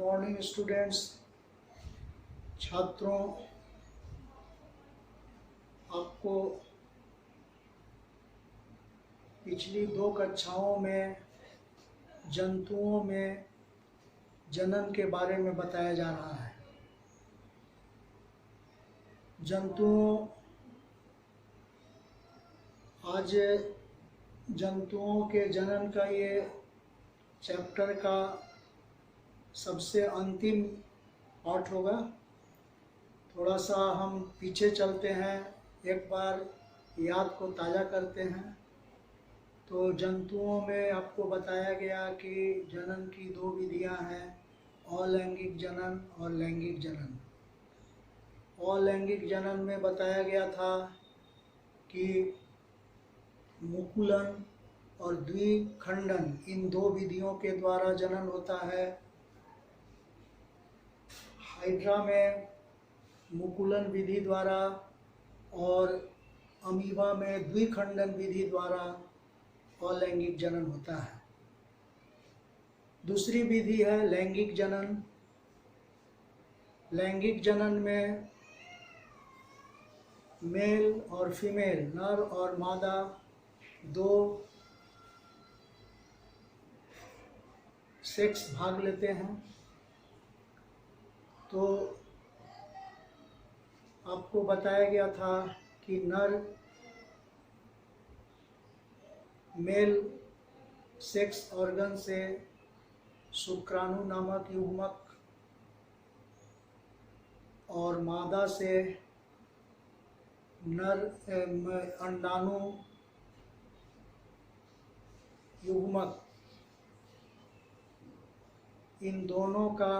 Morning students, छात्रों, आपको पिछली 2 कक्षाओं में जंतुओं में जनन के बारे में बताया जा रहा है। आज जंतुओं के जनन का ये चैप्टर का सबसे अंतिम पार्ट होगा। थोड़ा सा हम पीछे चलते हैं, एक बार याद को ताज़ा करते हैं। तो जंतुओं में आपको बताया गया कि जनन की 2 विधियां हैं, अलैंगिक जनन और लैंगिक जनन। अलैंगिक जनन में बताया गया था कि मुकुलन और द्विखंडन, इन 2 विधियों के द्वारा जनन होता है। हाइड्रा में मुकुलन विधि द्वारा और अमीबा में द्विखंडन विधि द्वारा अलैंगिक जनन होता है। दूसरी विधि है लैंगिक जनन। लैंगिक जनन में मेल और फीमेल, नर और मादा, 2 सेक्स भाग लेते हैं। तो आपको बताया गया था कि नर मेल सेक्स ऑर्गन से शुक्राणु नामक युग्मक और मादा से नर अंडाणु युग्मक, इन दोनों का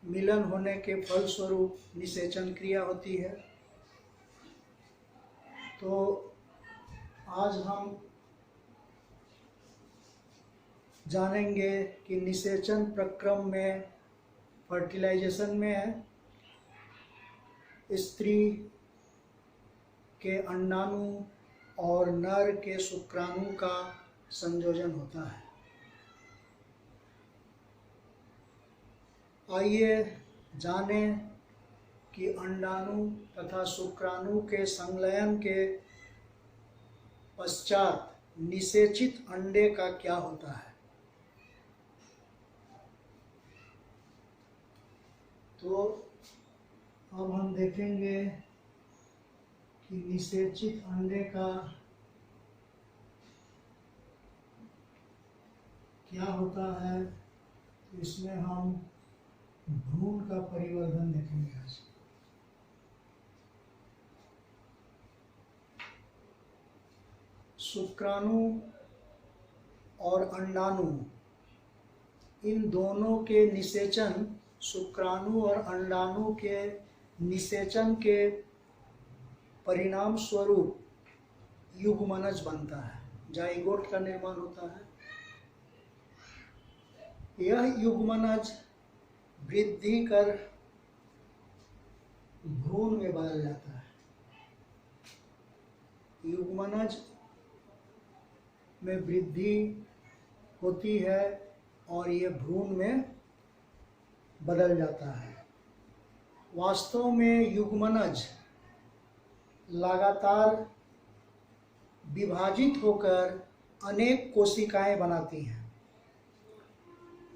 मिलन होने के फलस्वरूप निषेचन क्रिया होती है। तो आज हम जानेंगे कि निषेचन प्रक्रम में, फर्टिलाइजेशन में है, स्त्री के अंडाणु और नर के शुक्राणु का संयोजन होता है। आइए जानें कि अंडाणु तथा शुक्राणु के संलयन के पश्चात निषेचित अंडे का क्या होता है। तो अब हम देखेंगे कि निषेचित अंडे का क्या होता है। तो इसमें हम भ्रूण का परिवर्धन देखेंगे आज। शुक्राणु और अंडाणु, इन दोनों के निषेचन, शुक्राणु और अंडाणु के निषेचन के परिणाम स्वरूप युग्मनज बनता है, जाइगोट का निर्माण होता है। यह युग्मनज वृद्धि कर भ्रूण में बदल जाता है। युग्मनज में वृद्धि होती है और ये भ्रूण में बदल जाता है। वास्तव में युग्मनज लगातार विभाजित होकर अनेक कोशिकाएं बनाती हैं।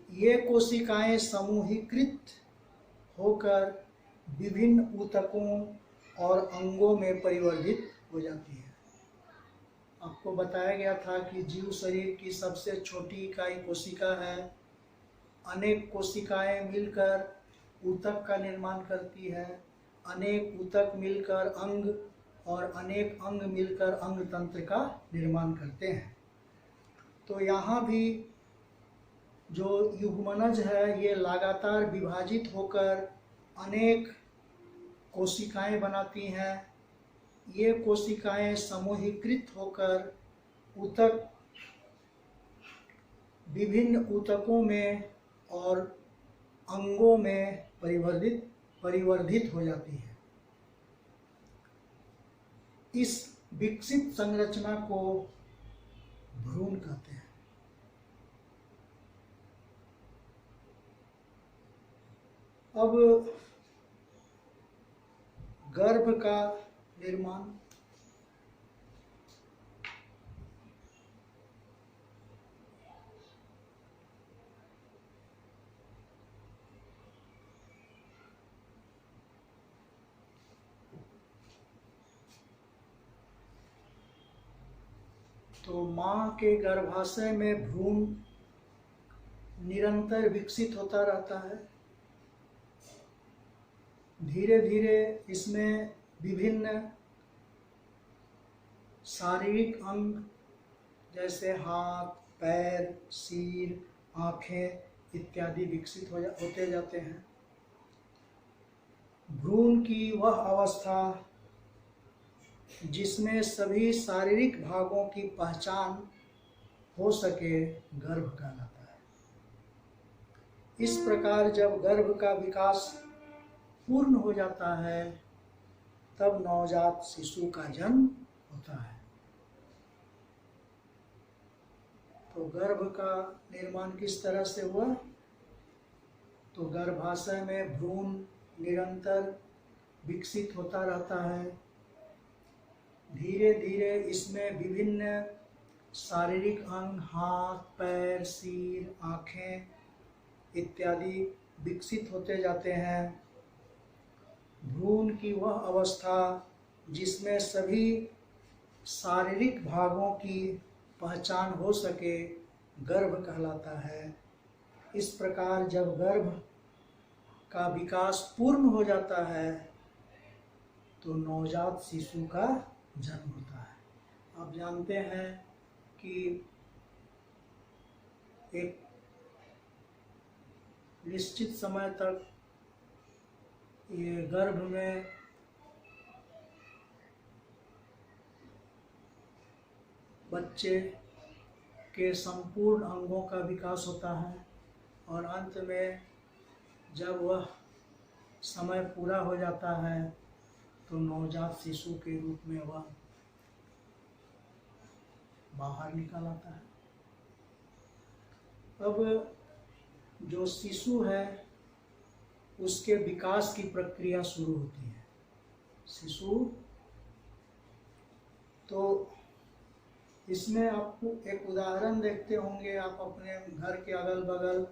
ये कोशिकाएं समूहीकृत होकर विभिन्न ऊतकों और अंगों में परिवर्तित हो जाती है। आपको बताया गया था कि जीव शरीर की सबसे छोटी इकाई कोशिका है। अनेक कोशिकाएं मिलकर ऊतक का निर्माण करती है, अनेक ऊतक मिलकर अंग और अनेक अंग मिलकर अंग तंत्र का निर्माण करते हैं। तो यहाँ भी जो युग्मनज है, ये लगातार विभाजित होकर अनेक कोशिकाएं बनाती हैं। ये कोशिकाएं समूहीकृत होकर ऊतक, विभिन्न ऊतकों में और अंगों में परिवर्धित हो जाती है। इस विकसित संरचना को भ्रूण कहते हैं। अब गर्भ का निर्माण। तो माँ के गर्भाशय में भ्रूण निरंतर विकसित होता रहता है। धीरे धीरे इसमें विभिन्न शारीरिक अंग जैसे हाथ, पैर, सिर, आँखें इत्यादि विकसित होते जाते हैं। भ्रूण की वह अवस्था जिसमें सभी शारीरिक भागों की पहचान हो सके गर्भ कहलाता है। इस प्रकार जब गर्भ का विकास पूर्ण हो जाता है तब नवजात शिशु का जन्म होता है। तो गर्भ का निर्माण किस तरह से हुआ? तो गर्भाशय में भ्रूण निरंतर विकसित होता रहता है। धीरे धीरे इसमें विभिन्न शारीरिक अंग, हाथ, पैर, सिर, आँखें इत्यादि विकसित होते जाते हैं। भ्रूण की वह अवस्था जिसमें सभी शारीरिक भागों की पहचान हो सके गर्भ कहलाता है। इस प्रकार जब गर्भ का विकास पूर्ण हो जाता है तो नवजात शिशु का जन्म होता है। आप जानते हैं कि एक निश्चित समय तक ये गर्भ में बच्चे के संपूर्ण अंगों का विकास होता है और अंत में जब वह समय पूरा हो जाता है तो नवजात शिशु के रूप में वह बाहर निकल आता है। अब जो शिशु है उसके विकास की प्रक्रिया शुरू होती है। शिशु तो इसमें आपको एक उदाहरण देखते होंगे आप अपने घर के अगल बगल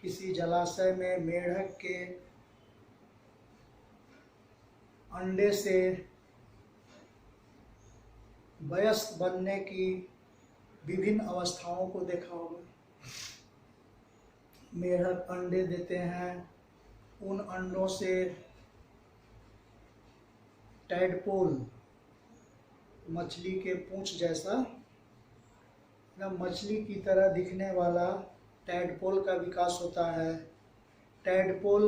किसी जलाशय में मेढक के अंडे से वयस्क बनने की विभिन्न अवस्थाओं को देखा होगा। मेढक अंडे देते हैं, उन अंडों से टैडपोल, मछली के पूंछ जैसा या मछली की तरह दिखने वाला टैडपोल का विकास होता है। टैडपोल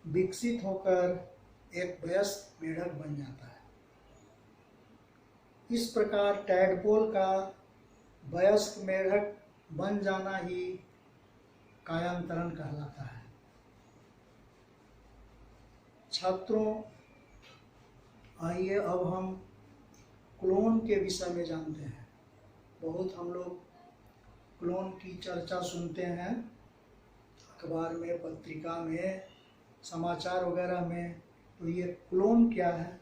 विकसित होकर एक वयस्क मेढक बन जाता है। इस प्रकार टैडपोल का वयस्क मेढक बन जाना ही कायांतरण कहलाता है। छात्रों, आइए अब हम क्लोन के विषय में जानते हैं। बहुत हम लोग क्लोन की चर्चा सुनते हैं अखबार में, पत्रिका में, समाचार वगैरह में। तो ये क्लोन क्या है?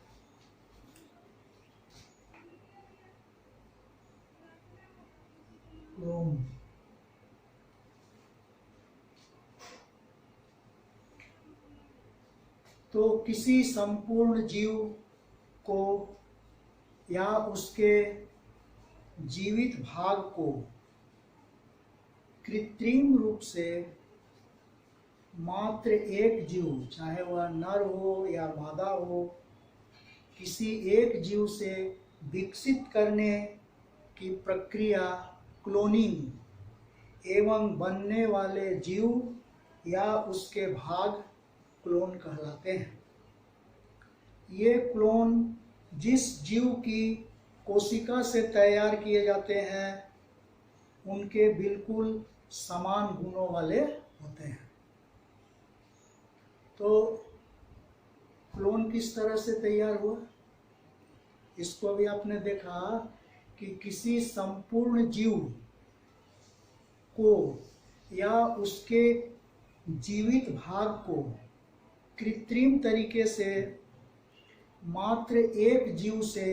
क्लोन तो किसी संपूर्ण जीव को या उसके जीवित भाग को कृत्रिम रूप से मात्र एक जीव, चाहे वह नर हो या मादा हो, किसी एक जीव से विकसित करने की प्रक्रिया क्लोनिंग एवं बनने वाले जीव या उसके भाग क्लोन कहलाते हैं। ये क्लोन जिस जीव की कोशिका से तैयार किए जाते हैं उनके बिल्कुल समान गुणों वाले होते हैं। तो क्लोन किस तरह से तैयार हुआ? इसको भी आपने देखा कि किसी संपूर्ण जीव को या उसके जीवित भाग को कृत्रिम तरीके से मात्र एक जीव से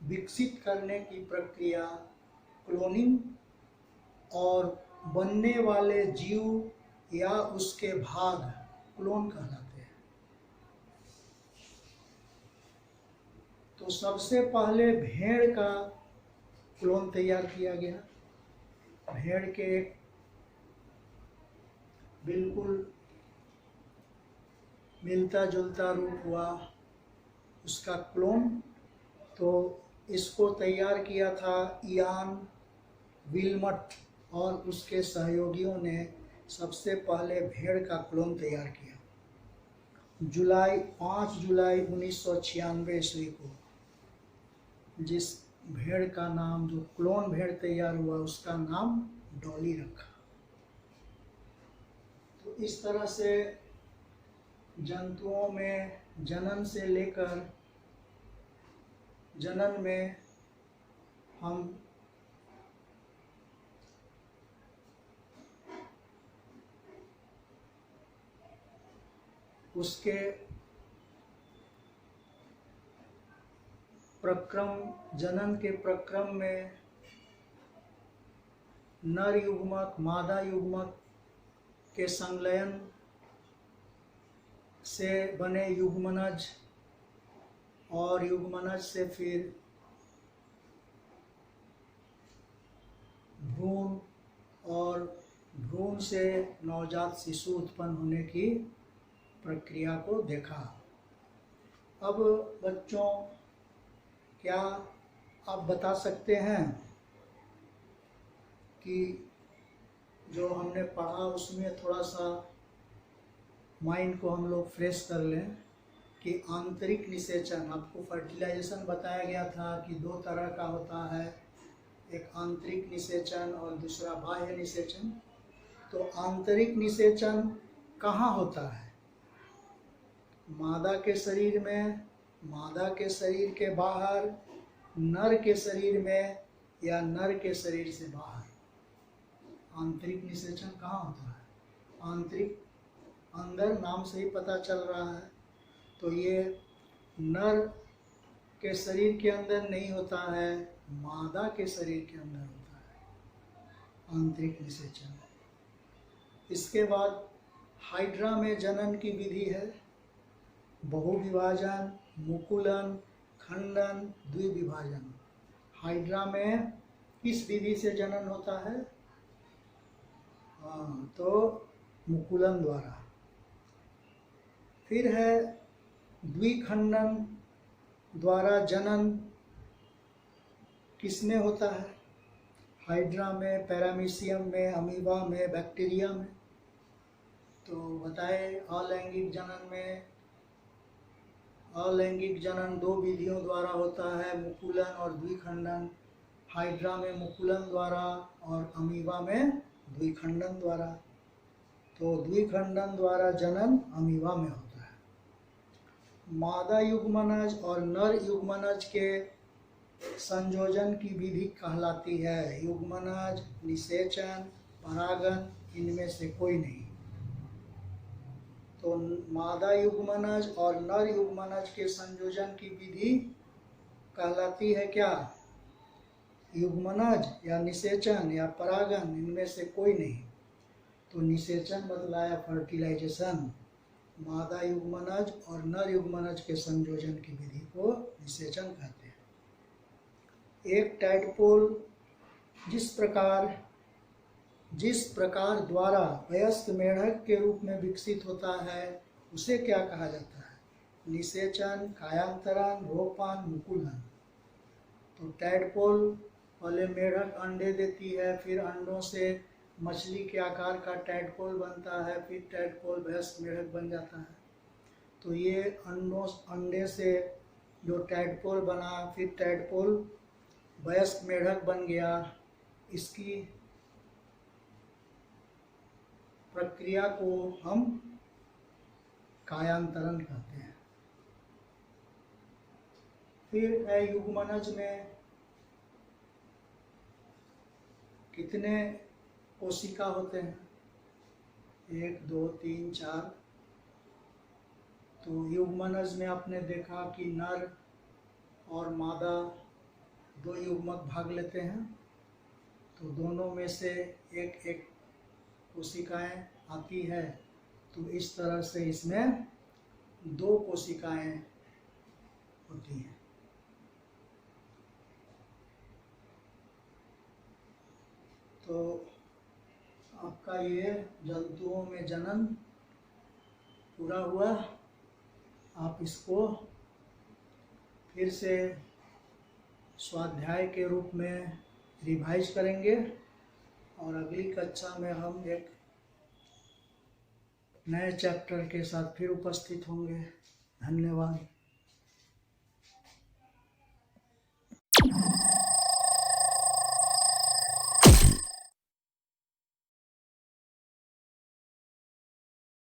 विकसित करने की प्रक्रिया क्लोनिंग और बनने वाले जीव या उसके भाग क्लोन कहलाते हैं। तो सबसे पहले भेड़ का क्लोन तैयार किया गया। भेड़ के एक बिल्कुल मिलता जुलता रूप हुआ उसका क्लोन। तो इसको तैयार किया था इयान विल्मट और उसके सहयोगियों ने सबसे पहले भेड़ का क्लोन तैयार किया 5 जुलाई 1996 ईस्वी को। जिस भेड़ का नाम, जो क्लोन भेड़ तैयार हुआ, उसका नाम डॉली रखा। तो इस तरह से जंतुओं में जनन से लेकर जनन में हम उसके प्रक्रम, जनन के प्रक्रम में नर युग्मक मादा युग्मक के संलयन से बने युग्मनज और युग्मनज से फिर भ्रूण और भ्रूण से नवजात शिशु उत्पन्न होने की प्रक्रिया को देखा। अब बच्चों, क्या आप बता सकते हैं कि जो हमने पढ़ा उसमें थोड़ा सा माइंड को हम लोग फ्रेश कर लें कि आंतरिक निषेचन, आपको फर्टिलाइजेशन बताया गया था कि 2 तरह का होता है, एक आंतरिक निषेचन और दूसरा बाह्य निषेचन। तो आंतरिक निषेचन कहाँ होता है? मादा के शरीर में, मादा के शरीर के बाहर, नर के शरीर में या नर के शरीर से बाहर। आंतरिक निषेचन कहाँ होता है? आंतरिक, अंदर, नाम से ही पता चल रहा है। तो ये नर के शरीर के अंदर नहीं होता है, मादा के शरीर के अंदर होता है आंतरिक निषेचन। इसके बाद हाइड्रा में जनन की विधि है, बहुविभाजन, मुकुलन, खंडन, द्विविभाजन। हाइड्रा में किस विधि से जनन होता है? तो मुकुलन द्वारा। फिर है द्विखंडन द्वारा जनन, किसमें होता है? हाइड्रा में, पैरामीशियम में, अमीबा में, बैक्टीरिया में। तो बताए अलैंगिक जनन में, अलैंगिक जनन 2 विधियों द्वारा होता है, मुकुलन और द्विखंडन। हाइड्रा में मुकुलन द्वारा और अमीबा में द्विखंडन द्वारा। तो द्विखंडन द्वारा जनन अमीबा में होता है। मादा युग्मनज और नर युग्मनज के संयोजन की विधि कहलाती है युग्मनज, निषेचन, परागन, इनमें से कोई नहीं। तो मादा युग्मनज और नर युग्मनज के संयोजन की विधि कहलाती है क्या? युग्मनज या निषेचन या परागन, इनमें से कोई नहीं। तो निषेचन बतलाया फर्टिलाइजेशन। मादा युग्मनज और नर युग्मनज के संयोजन की विधि को निषेचन कहते हैं। एक टैडपोल जिस प्रकार द्वारा वयस्क मेढक के रूप में विकसित होता है उसे क्या कहा जाता है? निषेचन, कायांतरण, रोपण, मुकुलन। तो टैडपोल पहले मेढक अंडे देती है, फिर अंडों से मछली के आकार का टैडपोल बनता है, फिर टैडपोल वयस्क मेढक बन जाता है। तो ये अंडे से जो टैडपोल बना, फिर टैडपोल वयस्क मेढक बन गया, इसकी प्रक्रिया को हम कायांतरण कहते हैं। फिर है युग्मनज में कितने कोशिका होते हैं? 1, 2, 3, 4, तो युग्मनज में आपने देखा कि नर और मादा दो युग्मक भाग लेते हैं, तो दोनों में से एक एक कोशिकाएं आती है। तो इस तरह से इसमें दो कोशिकाएं होती हैं। तो आपका ये जंतुओं में जनन पूरा हुआ। आप इसको फिर से स्वाध्याय के रूप में रिवाइज करेंगे और अगली कक्षा में हम एक नए चैप्टर के साथ फिर उपस्थित होंगे। धन्यवाद।